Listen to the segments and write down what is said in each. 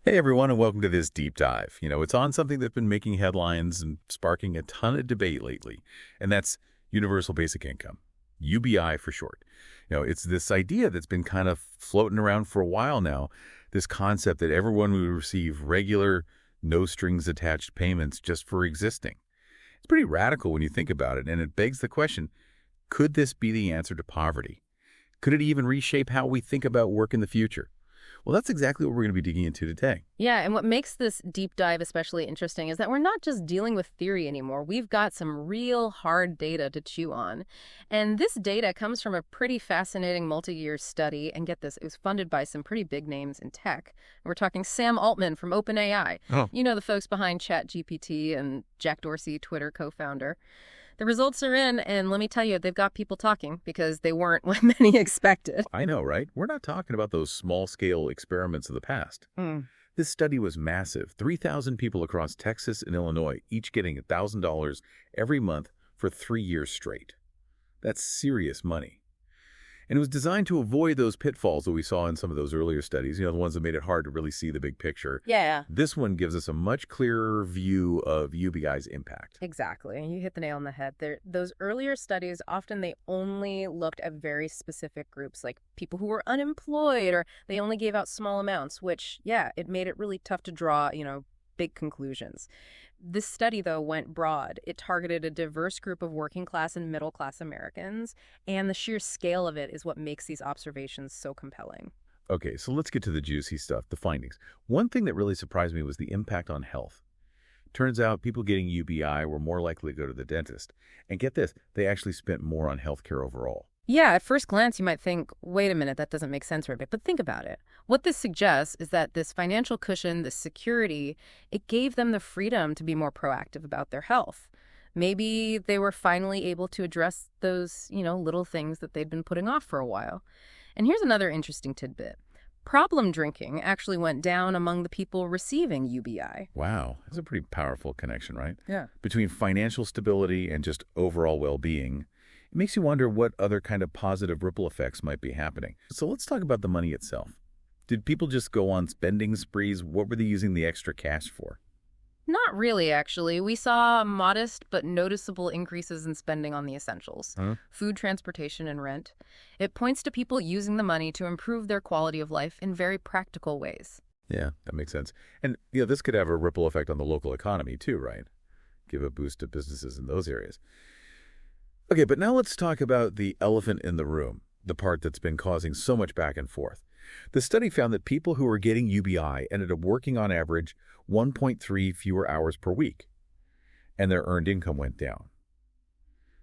Hey everyone, and welcome to this deep dive. It's on something that's been making headlines and sparking a ton of debate lately, and that's universal basic income, UBI for short. It's this idea that's been kind of floating around for a while now, this concept that everyone would receive regular, no strings attached payments just for existing. It's pretty radical when you think about it, and it begs the question, could this be the answer to poverty? Could it even reshape how we think about work in the future? Well, that's exactly what we're going to be digging into today. Yeah, and what makes this deep dive especially interesting is that we're not just dealing with theory anymore. We've got some real hard data to chew on. And this data comes from a pretty fascinating multi-year study. And get this, it was funded by some pretty big names in tech. We're talking Sam Altman from OpenAI. Oh. You know, the folks behind ChatGPT and Jack Dorsey, Twitter co-founder. The results are in, and let me tell you, they've got people talking because they weren't what many expected. I know, right? We're not talking about those small-scale experiments of the past. This study was massive. 3,000 people across Texas and Illinois, each getting $1,000 every month for 3 years straight. That's serious money. And it was designed to avoid those pitfalls that we saw in some of those earlier studies, the ones that made it hard to really see the big picture. Yeah. This one gives us a much clearer view of UBI's impact. Exactly. You hit the nail on the head. Those earlier studies, often they only looked at very specific groups, like people who were unemployed, or they only gave out small amounts, which, yeah, it made it really tough to draw, big conclusions. This study, though, went broad. It targeted a diverse group of working class and middle class Americans, and the sheer scale of it is what makes these observations so compelling. Okay, so let's get to the juicy stuff, the findings. One thing that really surprised me was the impact on health. Turns out people getting UBI were more likely to go to the dentist. And get this, they actually spent more on healthcare overall. Yeah, at first glance, you might think, wait a minute, that doesn't make sense right? But think about it. What this suggests is that this financial cushion, this security, it gave them the freedom to be more proactive about their health. Maybe they were finally able to address those, little things that they'd been putting off for a while. And here's another interesting tidbit. Problem drinking actually went down among the people receiving UBI. Wow, that's a pretty powerful connection, right? Yeah. Between financial stability and just overall well-being. It makes you wonder what other kind of positive ripple effects might be happening. So let's talk about the money itself. Did people just go on spending sprees? What were they using the extra cash for? Not really, actually. We saw modest but noticeable increases in spending on the essentials, food, transportation, and rent. It points to people using the money to improve their quality of life in very practical ways. Yeah, that makes sense. And this could have a ripple effect on the local economy too, right? Give a boost to businesses in those areas. Okay, but now let's talk about the elephant in the room, the part that's been causing so much back and forth. The study found that people who were getting UBI ended up working on average 1.3 fewer hours per week, and their earned income went down.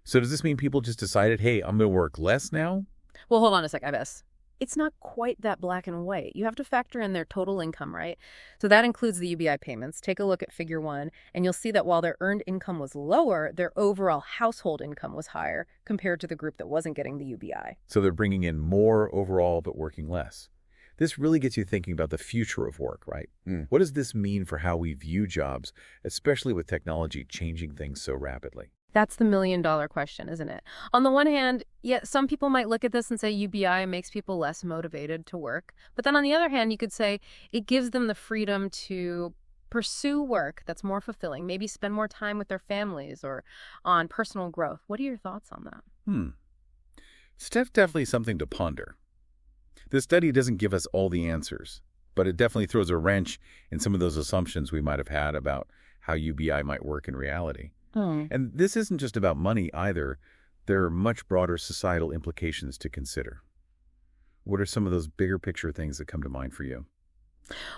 So does this mean people just decided, hey, I'm going to work less now? Well, hold on a sec, Ives. It's not quite that black and white. You have to factor in their total income, right? So that includes the UBI payments. Take a look at figure 1, and you'll see that while their earned income was lower, their overall household income was higher compared to the group that wasn't getting the UBI. So they're bringing in more overall, but working less. This really gets you thinking about the future of work, right? What does this mean for how we view jobs, especially with technology changing things so rapidly? That's the million-dollar question, isn't it? On the one hand, yeah, some people might look at this and say UBI makes people less motivated to work. But then on the other hand, you could say it gives them the freedom to pursue work that's more fulfilling, maybe spend more time with their families or on personal growth. What are your thoughts on that? It's definitely something to ponder. This study doesn't give us all the answers, but it definitely throws a wrench in some of those assumptions we might have had about how UBI might work in reality. And this isn't just about money either. There are much broader societal implications to consider. What are some of those bigger picture things that come to mind for you?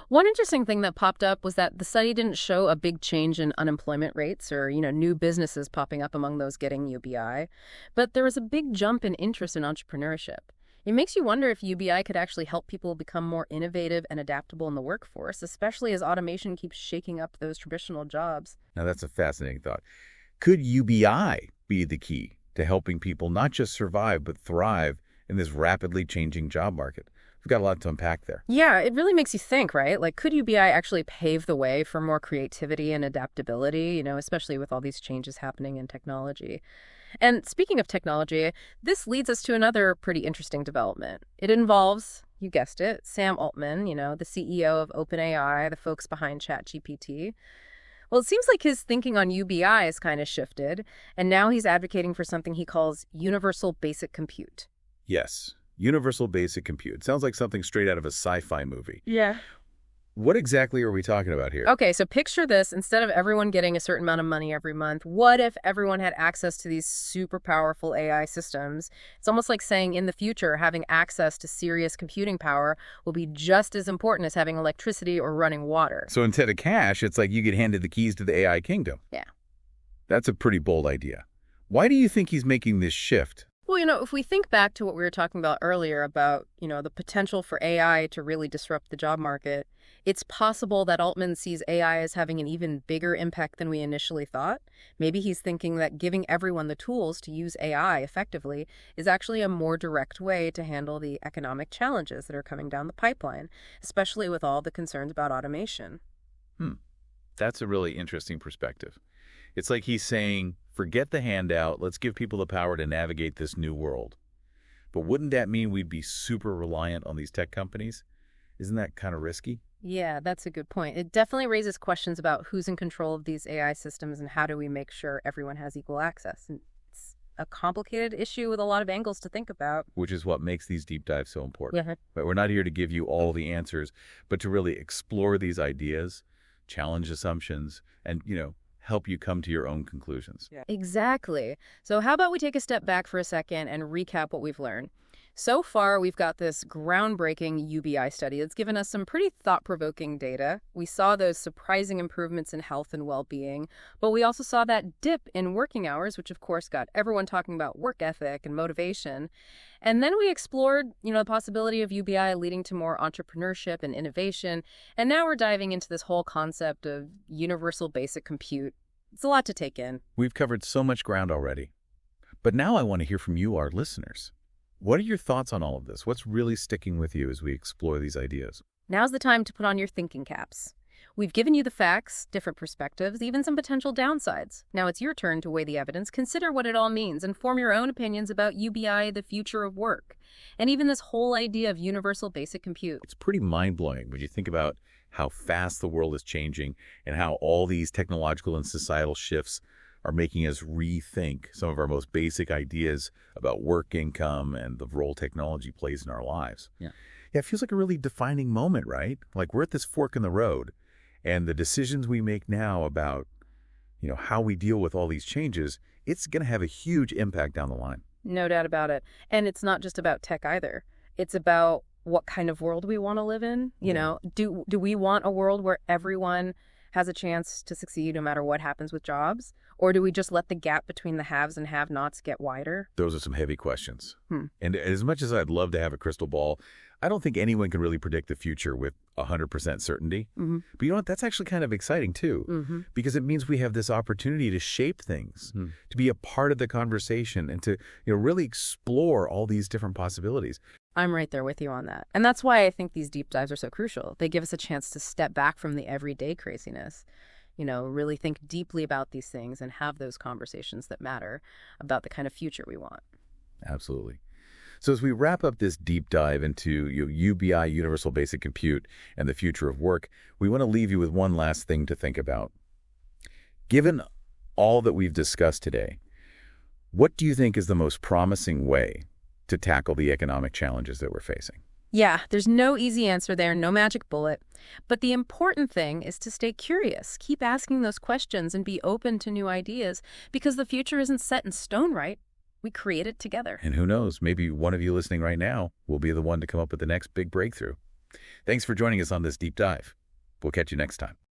One interesting thing that popped up was that the study didn't show a big change in unemployment rates or, new businesses popping up among those getting UBI, but there was a big jump in interest in entrepreneurship. It makes you wonder if UBI could actually help people become more innovative and adaptable in the workforce, especially as automation keeps shaking up those traditional jobs. Now, that's a fascinating thought. Could UBI be the key to helping people not just survive, but thrive in this rapidly changing job market? We've got a lot to unpack there. Yeah, it really makes you think, right? Like, could UBI actually pave the way for more creativity and adaptability, especially with all these changes happening in technology? And speaking of technology, this leads us to another pretty interesting development. It involves You guessed it, Sam Altman, the CEO of OpenAI, the folks behind ChatGPT. Well, it seems like his thinking on UBI has kind of shifted, and now he's advocating for something he calls universal basic compute. Yes, universal basic compute. Sounds like something straight out of a sci-fi movie. Yeah. What exactly are we talking about here? Okay, so picture this. Instead of everyone getting a certain amount of money every month, what if everyone had access to these super powerful AI systems? It's almost like saying in the future, having access to serious computing power will be just as important as having electricity or running water. So instead of cash, it's like you get handed the keys to the AI kingdom. Yeah. That's a pretty bold idea. Why do you think he's making this shift? Well, if we think back to what we were talking about earlier about, the potential for AI to really disrupt the job market, it's possible that Altman sees AI as having an even bigger impact than we initially thought. Maybe he's thinking that giving everyone the tools to use AI effectively is actually a more direct way to handle the economic challenges that are coming down the pipeline, especially with all the concerns about automation. That's a really interesting perspective. It's like he's saying, forget the handout, let's give people the power to navigate this new world. But wouldn't that mean we'd be super reliant on these tech companies? Isn't that kind of risky? Yeah, that's a good point. It definitely raises questions about who's in control of these AI systems and how do we make sure everyone has equal access. And it's a complicated issue with a lot of angles to think about. Which is what makes these deep dives so important. Yeah. But we're not here to give you all the answers, but to really explore these ideas, challenge assumptions, and, help you come to your own conclusions. Yeah. Exactly. So how about we take a step back for a second and recap what we've learned? So far, we've got this groundbreaking UBI study that's given us some pretty thought-provoking data. We saw those surprising improvements in health and well-being, but we also saw that dip in working hours, which of course got everyone talking about work ethic and motivation. And then we explored, the possibility of UBI leading to more entrepreneurship and innovation. And now we're diving into this whole concept of universal basic compute. It's a lot to take in. We've covered so much ground already. But now I want to hear from you, our listeners. What are your thoughts on all of this? What's really sticking with you as we explore these ideas? Now's the time to put on your thinking caps. We've given you the facts, different perspectives, even some potential downsides. Now it's your turn to weigh the evidence, consider what it all means, and form your own opinions about UBI, the future of work, and even this whole idea of universal basic compute. It's pretty mind-blowing when you think about how fast the world is changing and how all these technological and societal shifts are making us rethink some of our most basic ideas about work income and the role technology plays in our lives. Yeah, it feels like a really defining moment, right? Like we're at this fork in the road, and the decisions we make now about, how we deal with all these changes, it's going to have a huge impact down the line. No doubt about it. And it's not just about tech either. It's about what kind of world we want to live in. Do we want a world where everyone has a chance to succeed no matter what happens with jobs? Or do we just let the gap between the haves and have-nots get wider? Those are some heavy questions. And as much as I'd love to have a crystal ball, I don't think anyone can really predict the future with 100% certainty. But you know what? That's actually kind of exciting, too, because it means we have this opportunity to shape things, to be a part of the conversation, and to really explore all these different possibilities. I'm right there with you on that. And that's why I think these deep dives are so crucial. They give us a chance to step back from the everyday craziness, really think deeply about these things and have those conversations that matter about the kind of future we want. Absolutely. So as we wrap up this deep dive into UBI, Universal Basic Compute, and the future of work, we want to leave you with one last thing to think about. Given all that we've discussed today, what do you think is the most promising way to tackle the economic challenges that we're facing? Yeah, there's no easy answer there, no magic bullet. But the important thing is to stay curious, keep asking those questions, and be open to new ideas, because the future isn't set in stone, right? We create it together. And who knows, maybe one of you listening right now will be the one to come up with the next big breakthrough. Thanks for joining us on this deep dive. We'll catch you next time.